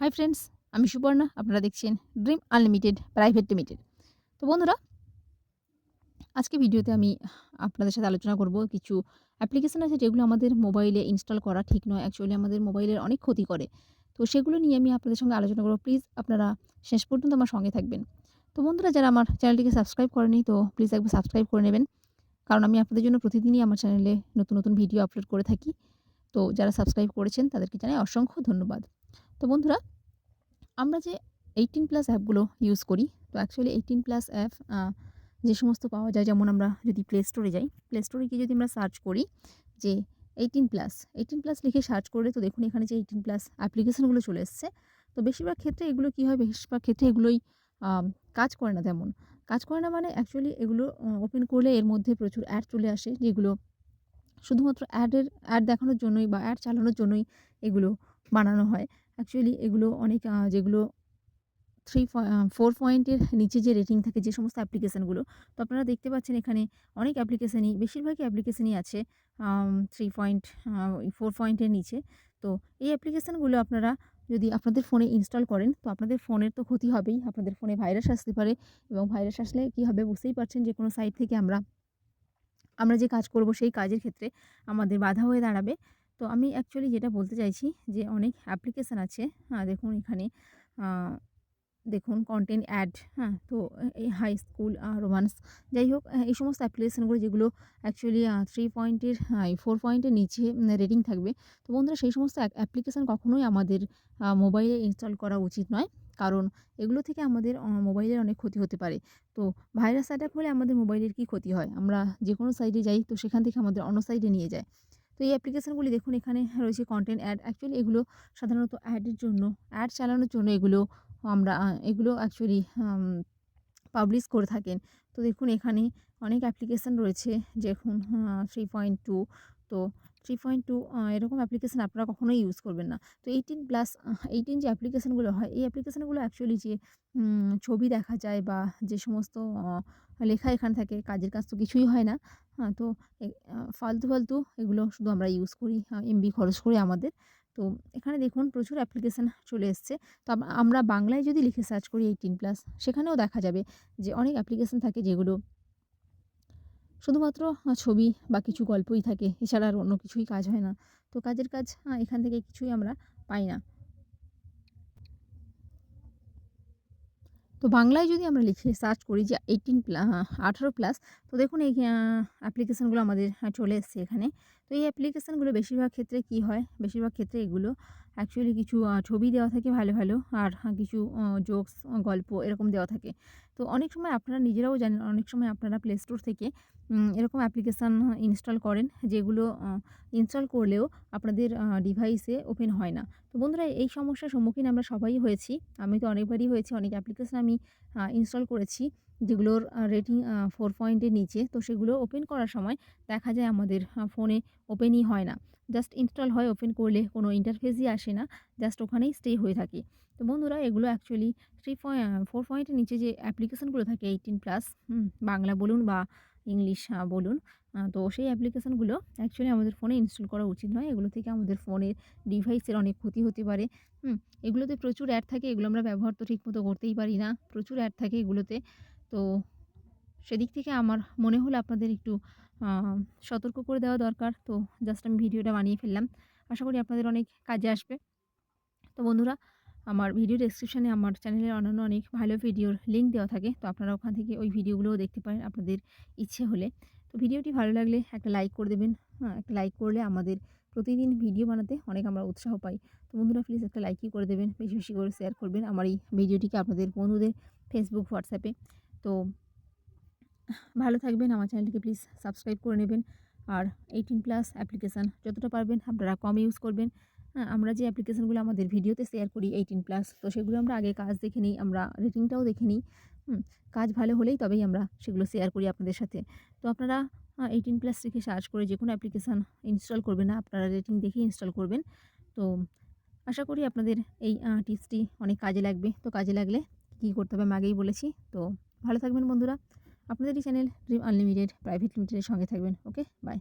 Hi friends, আমি সুপর্ণা। আপনারা দেখছেন ড্রিম আনলিমিটেড প্রাইভেট লিমিটেড। তো বন্ধুরা, আজকে ভিডিওতে আমি আপনাদের সাথে আলোচনা করব কিছু অ্যাপ্লিকেশন আছে যেগুলো আমাদের মোবাইলে ইনস্টল করা ঠিক নয়। অ্যাকচুয়ালি আমাদের মোবাইলের অনেক ক্ষতি করে। তো সেগুলো নিয়ে আমি আপনাদের সঙ্গে আলোচনা করব। প্লিজ আপনারা শেষ পর্যন্ত আমার সঙ্গে থাকবেন। তো বন্ধুরা, যারা আমার চ্যানেলটিকে সাবস্ক্রাইব করেনি, তো প্লিজ একবার সাবস্ক্রাইব করে নেবেন। কারণ আমি আপনাদের জন্য প্রতিদিনই আমার চ্যানেলে নতুন, নতুন ভিডিও আপলোড করে থাকি। তো যারা সাবস্ক্রাইব করেছেন তাদেরকে জানাই অসংখ্য ধন্যবাদ। তো বন্ধুরা, আমরা যে 18 প্লাস অ্যাপগুলো ইউজ করি, তো অ্যাকচুয়ালি 18 প্লাস অ্যাপ যে সমস্ত পাওয়া যায়, যেমন আমরা যদি প্লে স্টোরে যাই, প্লে স্টোরে গিয়ে যদি আমরা সার্চ করি যে 18 প্লাস লিখে সার্চ করলে, তো দেখুন এখানে যে 18 প্লাস অ্যাপ্লিকেশনগুলো চলে এসছে। তো বেশিরভাগ ক্ষেত্রে এগুলো কী হয়, বেশিরভাগ ক্ষেত্রে এগুলোই কাজ করে না তেমন। কাজ করে না মানে অ্যাকচুয়ালি এগুলো ওপেন করলে এর মধ্যে প্রচুর অ্যাড চলে আসে, যেগুলো শুধুমাত্র অ্যাড দেখানোর জন্যই বা অ্যাড চালানোর জন্যই এগুলো বানানো হয়। অ্যাকচুয়ালি এগুলো অনেক যেগুলো 4 পয়েন্টের নিচে যে রেটিং থাকে যে সমস্ত অ্যাপ্লিকেশনগুলো, তো আপনারা দেখতে পাচ্ছেন এখানে অনেক অ্যাপ্লিকেশনই, বেশিরভাগই অ্যাপ্লিকেশনই আছে 3 পয়েন্ট 4 পয়েন্টের নিচে। তো এই অ্যাপ্লিকেশনগুলো আপনারা যদি আপনাদের ফোনে ইনস্টল করেন, তো আপনাদের ফোনের তো ক্ষতি হবেই। আপনাদের ফোনে ভাইরাস আসতে পারে, এবং ভাইরাস আসলে কী হবে বুঝতেই পারছেন, যে কোনো সাইট থেকে আমরা যে কাজ করব সেই কাজের ক্ষেত্রে আমাদের বাধা হয়ে দাঁড়াবে। তো আমি অ্যাকচুয়ালি যেটা বলতে চাইছি, যে অনেক অ্যাপ্লিকেশন আছে। দেখুন এখানে আ দেখুন কনটেন্ট অ্যাড, হ্যাঁ? তো এই হাই স্কুল রোমান্স, যাই হোক, এই সমস্ত অ্যাপ্লিকেশনগুলো যেগুলো অ্যাকচুয়ালি 3 পয়েন্টের 4 পয়েন্টের নিচে রেটিং থাকবে। তো বন্ধুরা, সেই সমস্ত অ্যাপ্লিকেশন কখনোই আমাদের মোবাইলে ইনস্টল করা উচিত নয়। কারণ এগুলো থেকে আমাদের মোবাইলের অনেক ক্ষতি হতে পারে। তো ভাইরাস অ্যাটাক হলে আমাদের মোবাইলের কী ক্ষতি হয়? আমরা যেকোনো সাইটে যাই, তো সেখান থেকে আমাদের অন্য সাইটে নিয়ে যায়। তো এই অ্যাপ্লিকেশনগুলি দেখুন, এখানে রয়েছে কনটেন্ট অ্যাড। অ্যাকচুয়ালি এগুলো সাধারণত অ্যাডের জন্য, অ্যাড চালানোর জন্য এগুলো আমরা এগুলো অ্যাকচুয়ালি পাবলিশ করে থাকেন। তো দেখুন এখানে অনেক অ্যাপ্লিকেশন রয়েছে, দেখুন 3.2, তো 3.2 এরকম অ্যাপ্লিকেশন আপনারা কখনোই ইউজ করবেন না। তো 18 প্লাস 18 যে অ্যাপ্লিকেশনগুলো হয়, এই অ্যাপ্লিকেশনগুলো অ্যাকচুয়ালি যে ছবি দেখা যায় বা যে সমস্ত লেখা এখানে থাকে, কাজের কাজ তো কিছুই হয় না। তো ফালতু, ফালতু এগুলো শুধু আমরা ইউজ করি, এমবি খরচ করি আমাদের। তো এখানে দেখুন প্রচুর অ্যাপ্লিকেশন চলে এসছে। তো আমরা বাংলায় যদি লিখে সার্চ করি 18 প্লাস, সেখানেও দেখা যাবে যে অনেক অ্যাপ্লিকেশন থাকে যেগুলো শুধুমাত্র ছবি বা কিছু গল্পই থাকে। এছাড়া আর অন্য কিছুই কাজ হয় না। তো কাজের কাজ এখান থেকে কিছুই আমরা পাই না। তো বাংলায় যদি আমরা লিখে সার্চ করি যে 18 প্লাস, তো দেখুন এই অ্যাপ্লিকেশনগুলো আমাদের চলে এসছে এখানে। তো এই অ্যাপ্লিকেশনগুলো বেশিরভাগ ক্ষেত্রে কী হয়, বেশিরভাগ ক্ষেত্রে এগুলো অ্যাকচুয়ালি কিছু ছবি দেওয়া থাকে ভালো, ভালো, আর কিছু জোকস, গল্প এরকম দেওয়া থাকে। তো অনেক সময় আপনারা নিজেরাও জানেন, অনেক সময় আপনারা প্লে স্টোর থেকে এরকম অ্যাপ্লিকেশান ইনস্টল করেন, যেগুলো ইনস্টল করলেও আপনাদের ডিভাইসে ওপেন হয় না। তো বন্ধুরা, এই সমস্যার সম্মুখীন আমরা সবাই হয়েছি। আমি তো অনেকবারই হয়েছি। অনেক অ্যাপ্লিকেশন আমি ইনস্টল করেছি যেগুলোর রেটিং 4 পয়েন্টের নিচে। তো সেগুলো ওপেন করার সময় দেখা যায় আমাদের ফোনে ওপেনই হয় না। জাস্ট ইনস্টল হয়, ওপেন করলে কোনো ইন্টারফেসই আসে না। জাস্ট ওখানেই স্টে হয়ে থাকে। তো বন্ধুরা, এগুলো অ্যাকচুয়ালি 4 পয়েন্টের নিচে যে অ্যাপ্লিকেশনগুলো থাকে 18 প্লাস, বাংলা বলুন বা ইংলিশ বলুন, তো সেই অ্যাপ্লিকেশনগুলো অ্যাকচুয়ালি আমাদের ফোনে ইনস্টল করা উচিত নয়। এগুলো থেকে আমাদের ফোনের ডিভাইসের অনেক ক্ষতি হতে পারে। এগুলোতে প্রচুর অ্যাড থাকে, এগুলো আমরা ব্যবহার তো ঠিকমতো করতেই পারি না। প্রচুর অ্যাড থাকে এগুলোতে। তো সেদিক থেকে আমার মনে হলো আপনাদের একটু আ সতর্ক করে দেওয়া দরকার। তো জাস্ট আমি ভিডিওটা বানিয়ে ফেললাম। আশা করি আপনাদের অনেক কাজে আসবে। তো বন্ধুরা, আমার ভিডিও ডেসক্রিপশনে আমার চ্যানেলের অন্যান্য অনেক ভালো ভিডিওর লিঙ্ক দেওয়া থাকে। তো আপনারা ওখান থেকে ওই ভিডিওগুলোও দেখতে পারেন আপনাদের ইচ্ছে হলে। তো ভিডিওটি ভালো লাগলে একটা লাইক করে দেবেন। একটা লাইক করলে আমাদের প্রতিদিন ভিডিও বানাতে অনেক আমরা উৎসাহ পাই। তো বন্ধুরা, প্লিজ একটা লাইকই করে দেবেন। বেশি, বেশি করে শেয়ার করবেন আমার এই ভিডিওটিকে আপনাদের বন্ধুদের ফেসবুক, হোয়াটসঅ্যাপে। তো ভালো থাকবেন। আমার চ্যানেলটিকে প্লিজ সাবস্ক্রাইব করে নেবেন। আর 18 প্লাস অ্যাপ্লিকেশান যতটা পারবেন আপনারা কম ইউজ করবেন। আমরা যে অ্যাপ্লিকেশানগুলো আমাদের ভিডিওতে শেয়ার করি 18 প্লাস, তো সেগুলো আমরা আগে কাজ দেখে নিই, আমরা রেটিংটাও দেখে নিই। কাজ ভালো হলেই তবেই আমরা সেগুলো শেয়ার করি আপনাদের সাথে। তো আপনারা 18 প্লাস লিখে সার্চ করে যেকোনো অ্যাপ্লিকেশান ইনস্টল করবেন না, আপনারা রেটিং দেখেই ইনস্টল করবেন। তো আশা করি আপনাদের এই টিপসটি অনেক কাজে লাগবে। তো কাজে লাগলে কী করতে হবে আমি আগেই বলেছি। তো ভালো থাকবেন বন্ধুরা। আপনাদের এই চ্যানেল ড্রিম আনলিমিটেড প্রাইভেট লিমিটেডের সঙ্গে থাকবেন। ওকে, বাই।